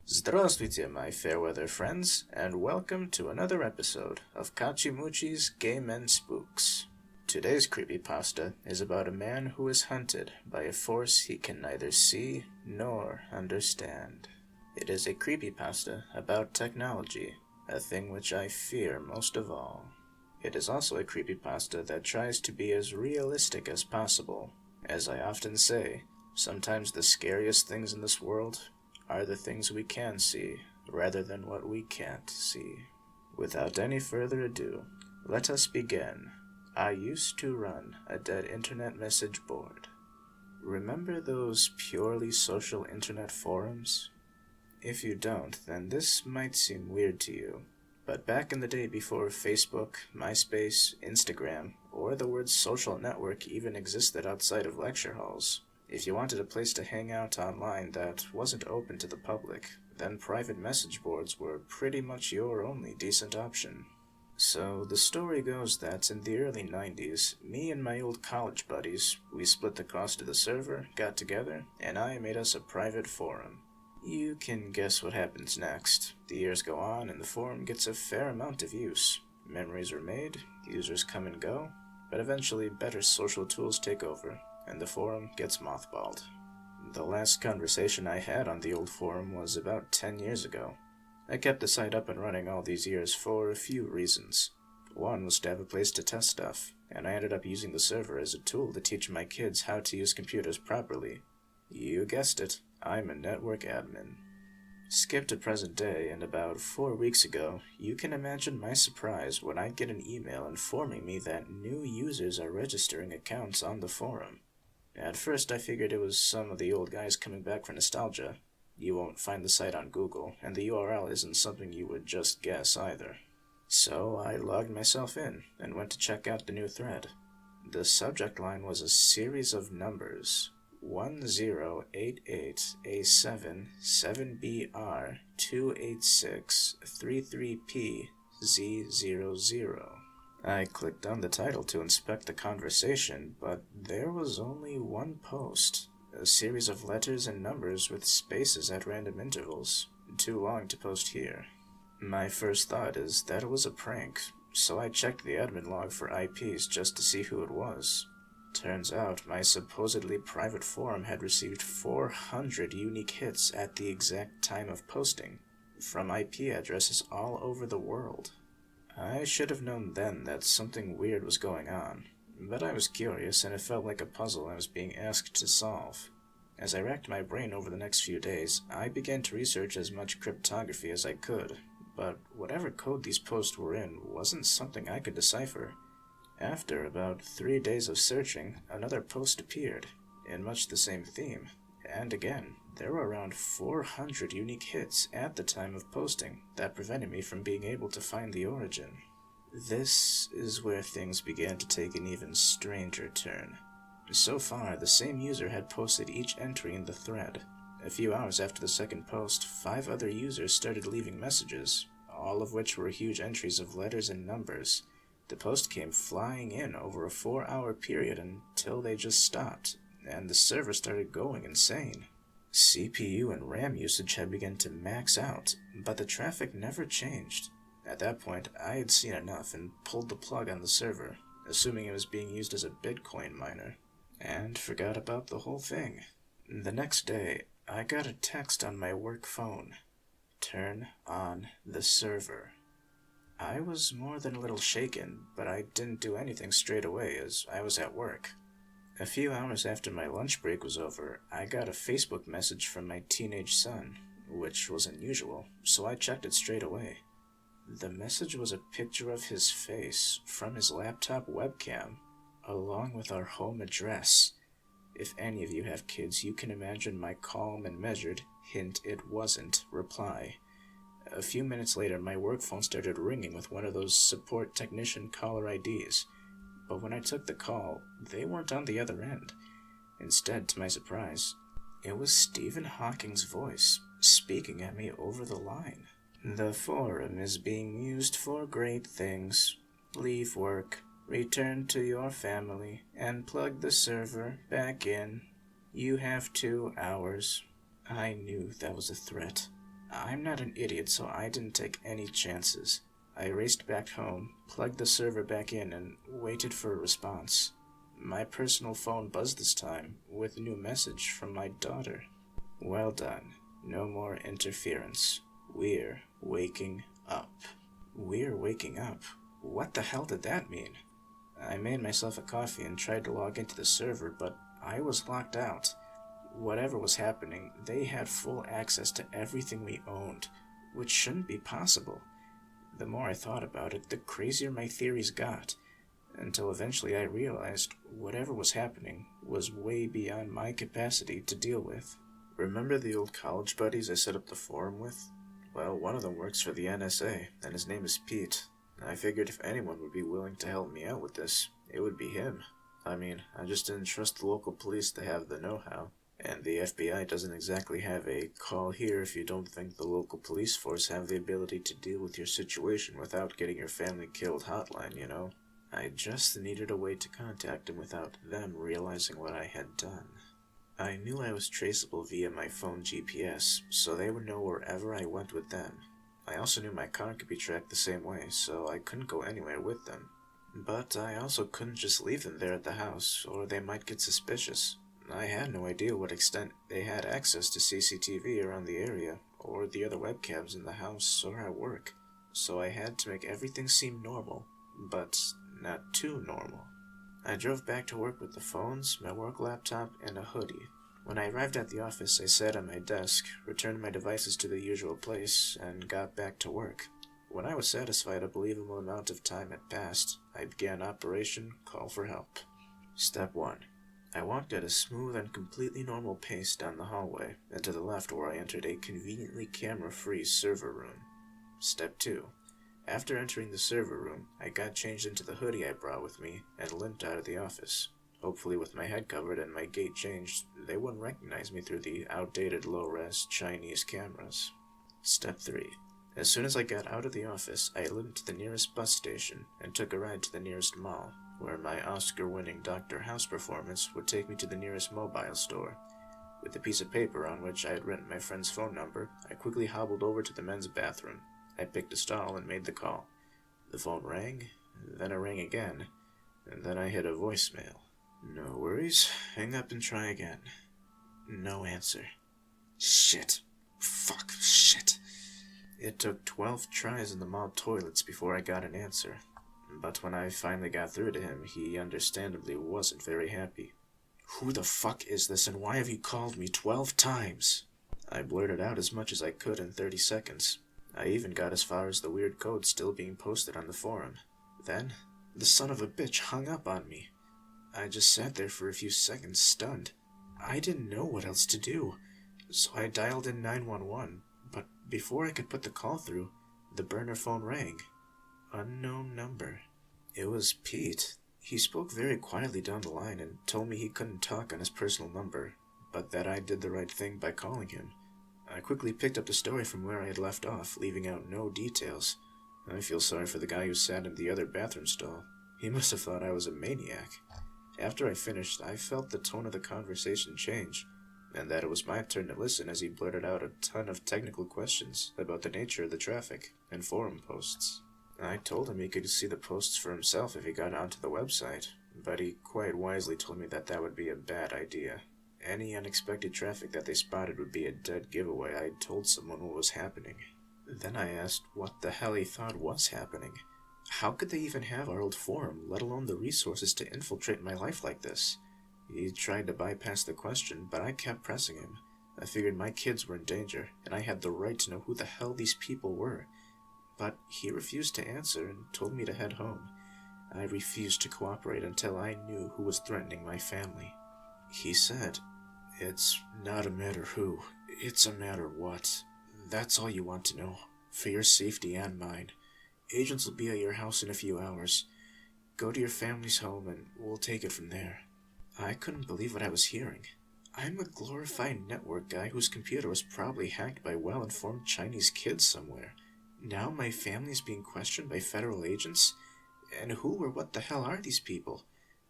Здравствуйте, my fair weather friends, and welcome to another episode of Kachimuchi's Gay Men Spooks. Today's creepypasta is about a man who is hunted by a force he can neither see nor understand. It is a creepypasta about technology, a thing which I fear most of all. It is also a creepypasta that tries to be as realistic as possible. As I often say, sometimes the scariest things in this world are the things we can see, rather than what we can't see. Without any further ado, let us begin. I used to run a dead internet message board. Remember those purely social internet forums? If you don't, then this might seem weird to you. But back in the day before Facebook, MySpace, Instagram, or the word social network even existed outside of lecture halls, if you wanted a place to hang out online that wasn't open to the public, then private message boards were pretty much your only decent option. So the story goes that in the early 90s, me and my old college buddies, we split the cost of the server, got together, and I made us a private forum. You can guess what happens next. The years go on and the forum gets a fair amount of use. Memories are made, users come and go, but eventually better social tools take over, and the forum gets mothballed. The last conversation I had on the old forum was about 10 years ago. I kept the site up and running all these years for a few reasons. One was to have a place to test stuff, and I ended up using the server as a tool to teach my kids how to use computers properly. You guessed it, I'm a network admin. Skip to present day, and about 4 weeks ago, you can imagine my surprise when I'd get an email informing me that new users are registering accounts on the forum. At first I figured it was some of the old guys coming back for nostalgia. You won't find the site on Google, and the URL isn't something you would just guess either. So I logged myself in, and went to check out the new thread. The subject line was a series of numbers. 1088A7 7BR 286 33P Z00. I clicked on the title to inspect the conversation, but there was only one post, a series of letters and numbers with spaces at random intervals, too long to post here. My first thought is that it was a prank, so I checked the admin log for IPs just to see who it was. Turns out my supposedly private forum had received 400 unique hits at the exact time of posting, from IP addresses all over the world. I should have known then that something weird was going on, but I was curious and it felt like a puzzle I was being asked to solve. As I racked my brain over the next few days, I began to research as much cryptography as I could, but whatever code these posts were in wasn't something I could decipher. After about 3 days of searching, another post appeared, in much the same theme, and again, there were around 400 unique hits at the time of posting that prevented me from being able to find the origin. This is where things began to take an even stranger turn. So far, the same user had posted each entry in the thread. A few hours after the second post, 5 other users started leaving messages, all of which were huge entries of letters and numbers. The post came flying in over a 4-hour period until they just stopped, and the server started going insane. CPU and RAM usage had begun to max out, but the traffic never changed. At that point, I had seen enough and pulled the plug on the server, assuming it was being used as a Bitcoin miner, and forgot about the whole thing. The next day, I got a text on my work phone. Turn on the server. I was more than a little shaken, but I didn't do anything straight away as I was at work. A few hours after my lunch break was over, I got a Facebook message from my teenage son, which was unusual, so I checked it straight away. The message was a picture of his face from his laptop webcam, along with our home address. If any of you have kids, you can imagine my calm and measured, hint it wasn't, reply. A few minutes later, my work phone started ringing with one of those support technician caller IDs. But when I took the call, they weren't on the other end. Instead, to my surprise, it was Stephen Hawking's voice speaking at me over the line. The forum is being used for great things. Leave work, return to your family, and plug the server back in. You have 2 hours. I knew that was a threat. I'm not an idiot, so I didn't take any chances. I raced back home, plugged the server back in, and waited for a response. My personal phone buzzed this time, with a new message from my daughter. Well done. No more interference. We're waking up. We're waking up? What the hell did that mean? I made myself a coffee and tried to log into the server, but I was locked out. Whatever was happening, they had full access to everything we owned, which shouldn't be possible. The more I thought about it, the crazier my theories got, until eventually I realized whatever was happening was way beyond my capacity to deal with. Remember the old college buddies I set up the forum with? Well, one of them works for the NSA, and his name is Pete. I figured if anyone would be willing to help me out with this, it would be him. I mean, I just didn't trust the local police to have the know-how. And the FBI doesn't exactly have a call here if you don't think the local police force have the ability to deal with your situation without getting your family killed hotline, you know? I just needed a way to contact them without them realizing what I had done. I knew I was traceable via my phone GPS, so they would know wherever I went with them. I also knew my car could be tracked the same way, so I couldn't go anywhere with them. But I also couldn't just leave them there at the house, or they might get suspicious. I had no idea what extent they had access to CCTV around the area, or the other webcams in the house or at work, so I had to make everything seem normal, but not too normal. I drove back to work with the phones, my work laptop, and a hoodie. When I arrived at the office, I sat at my desk, returned my devices to the usual place, and got back to work. When I was satisfied a believable amount of time had passed, I began Operation Call for Help. Step 1. I walked at a smooth and completely normal pace down the hallway, and to the left where I entered a conveniently camera-free server room. Step 2. After entering the server room, I got changed into the hoodie I brought with me and limped out of the office. Hopefully with my head covered and my gait changed, they wouldn't recognize me through the outdated low-res Chinese cameras. Step 3. As soon as I got out of the office, I limped to the nearest bus station and took a ride to the nearest mall, where my Oscar-winning Dr. House performance would take me to the nearest mobile store. With a piece of paper on which I had written my friend's phone number, I quickly hobbled over to the men's bathroom. I picked a stall and made the call. The phone rang, then it rang again, and then I hit a voicemail. No worries, hang up and try again. No answer. Shit. Fuck, shit. It took 12 tries in the mall toilets before I got an answer. But when I finally got through to him, he understandably wasn't very happy. Who the fuck is this, and why have you called me 12 times? I blurted out as much as I could in 30 seconds. I even got as far as the weird code still being posted on the forum. Then, the son of a bitch hung up on me. I just sat there for a few seconds, stunned. I didn't know what else to do, so I dialed in 911, but before I could put the call through, the burner phone rang. Unknown number. It was Pete. He spoke very quietly down the line and told me he couldn't talk on his personal number, but that I did the right thing by calling him. I quickly picked up the story from where I had left off, leaving out no details. I feel sorry for the guy who sat in the other bathroom stall. He must have thought I was a maniac. After I finished, I felt the tone of the conversation change, and that it was my turn to listen as he blurted out a ton of technical questions about the nature of the traffic and forum posts. I told him he could see the posts for himself if he got onto the website, but he quite wisely told me that that would be a bad idea. Any unexpected traffic that they spotted would be a dead giveaway I'd told someone what was happening. Then I asked what the hell he thought was happening. How could they even have our old forum, let alone the resources to infiltrate my life like this? He tried to bypass the question, but I kept pressing him. I figured my kids were in danger, and I had the right to know who the hell these people were. But he refused to answer and told me to head home. I refused to cooperate until I knew who was threatening my family. He said, "It's not a matter who, it's a matter what. That's all you want to know, for your safety and mine. Agents will be at your house in a few hours. Go to your family's home and we'll take it from there." I couldn't believe what I was hearing. I'm a glorified network guy whose computer was probably hacked by well-informed Chinese kids somewhere, Now my family's being questioned by federal agents? And who or what the hell are these people?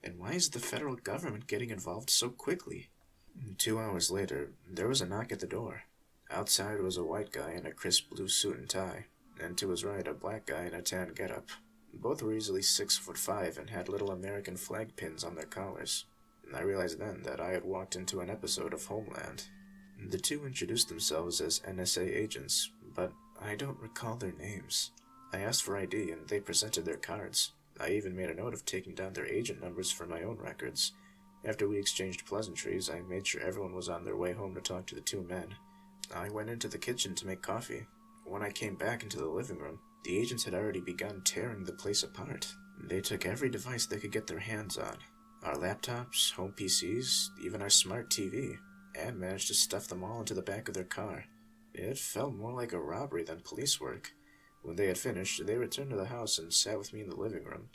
And why is the federal government getting involved so quickly? 2 hours later, there was a knock at the door. Outside was a white guy in a crisp blue suit and tie, and to his right a black guy in a tan getup. Both were easily 6'5" and had little American flag pins on their collars. I realized then that I had walked into an episode of Homeland. The two introduced themselves as NSA agents, but I don't recall their names. I asked for ID and they presented their cards. I even made a note of taking down their agent numbers for my own records. After we exchanged pleasantries, I made sure everyone was on their way home to talk to the two men. I went into the kitchen to make coffee. When I came back into the living room, the agents had already begun tearing the place apart. They took every device they could get their hands on. Our laptops, home PCs, even our smart TV, and managed to stuff them all into the back of their car. It felt more like a robbery than police work. When they had finished, they returned to the house and sat with me in the living room.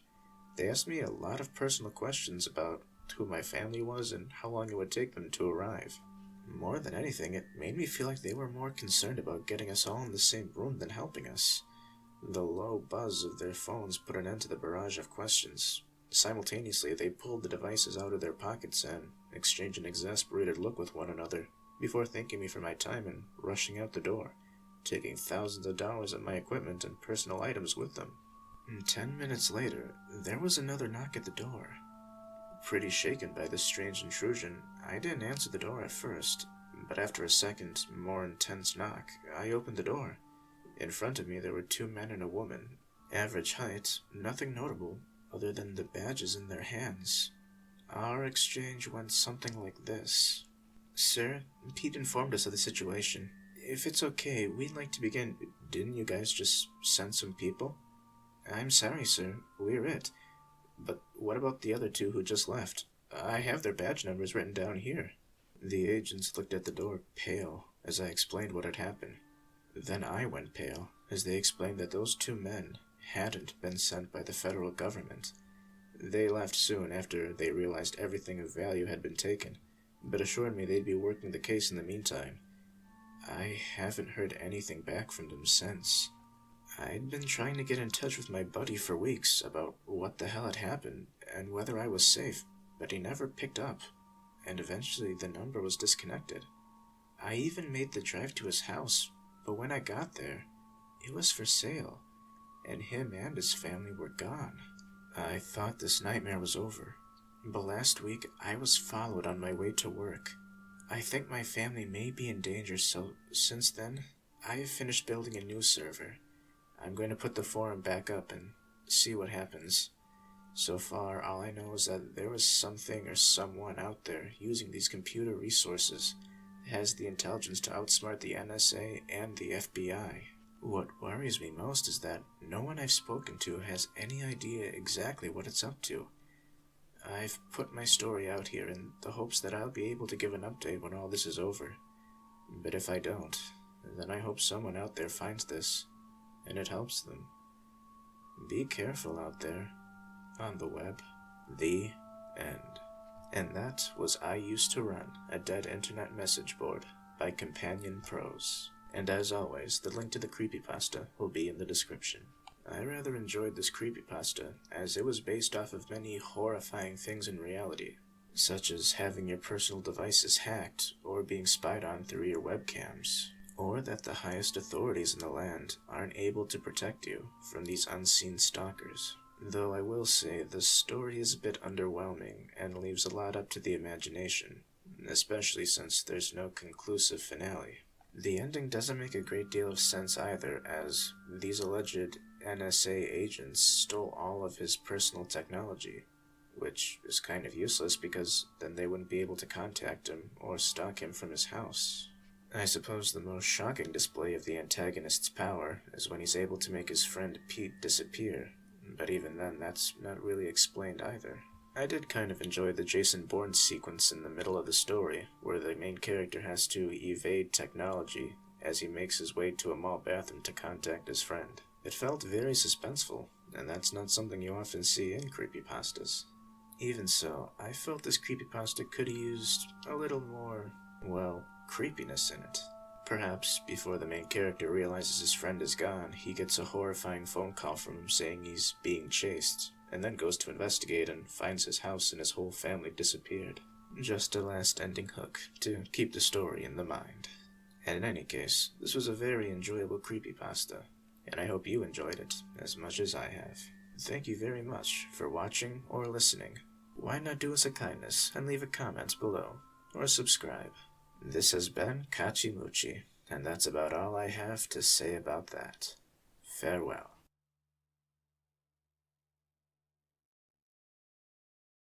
They asked me a lot of personal questions about who my family was and how long it would take them to arrive. More than anything, it made me feel like they were more concerned about getting us all in the same room than helping us. The low buzz of their phones put an end to the barrage of questions. Simultaneously, they pulled the devices out of their pockets and exchanged an exasperated look with one another, before thanking me for my time and rushing out the door, taking thousands of dollars of my equipment and personal items with them. 10 minutes later, there was another knock at the door. Pretty shaken by this strange intrusion, I didn't answer the door at first, but after a second, more intense knock, I opened the door. In front of me there were two men and a woman, average height, nothing notable, other than the badges in their hands. Our exchange went something like this. "Sir, Pete informed us of the situation. If it's okay, we'd like to begin. Didn't you guys just send some people?" "I'm sorry, sir. We're it. But what about the other two who just left? I have their badge numbers written down here." The agents looked at the door, pale, as I explained what had happened. Then I went pale, as they explained that those two men hadn't been sent by the federal government. They left soon after they realized everything of value had been taken, but assured me they'd be working the case in the meantime. I haven't heard anything back from them since. I'd been trying to get in touch with my buddy for weeks about what the hell had happened and whether I was safe, but he never picked up, and eventually the number was disconnected. I even made the drive to his house, but when I got there, it was for sale, and him and his family were gone. I thought this nightmare was over, but last week I was followed on my way to work. I think my family may be in danger, so since then, I have finished building a new server. I'm going to put the forum back up and see what happens. So far, all I know is that there is something or someone out there using these computer resources that has the intelligence to outsmart the NSA and the FBI. What worries me most is that no one I've spoken to has any idea exactly what it's up to. I've put my story out here in the hopes that I'll be able to give an update when all this is over. But if I don't, then I hope someone out there finds this, and it helps them. Be careful out there, on the web. The end. And that was I Used to Run a Dead Internet Message Board by Companion Prose. And as always, the link to the creepypasta will be in the description. I rather enjoyed this creepypasta, as it was based off of many horrifying things in reality, such as having your personal devices hacked or being spied on through your webcams, or that the highest authorities in the land aren't able to protect you from these unseen stalkers. Though I will say the story is a bit underwhelming and leaves a lot up to the imagination, especially since there's no conclusive finale. The ending doesn't make a great deal of sense either, as these alleged NSA agents stole all of his personal technology, which is kind of useless because then they wouldn't be able to contact him or stalk him from his house. I suppose the most shocking display of the antagonist's power is when he's able to make his friend Pete disappear, but even then that's not really explained either. I did kind of enjoy the Jason Bourne sequence in the middle of the story, where the main character has to evade technology as he makes his way to a mall bathroom to contact his friend. It felt very suspenseful, and that's not something you often see in creepypastas. Even so, I felt this creepypasta could have used a little more, well, creepiness in it. Perhaps before the main character realizes his friend is gone, he gets a horrifying phone call from him saying he's being chased, and then goes to investigate and finds his house and his whole family disappeared. Just a last ending hook to keep the story in the mind. And in any case, this was a very enjoyable creepypasta, and I hope you enjoyed it as much as I have. Thank you very much for watching or listening. Why not do us a kindness and leave a comment below, or subscribe. This has been Kachimuchi, and that's about all I have to say about that. Farewell.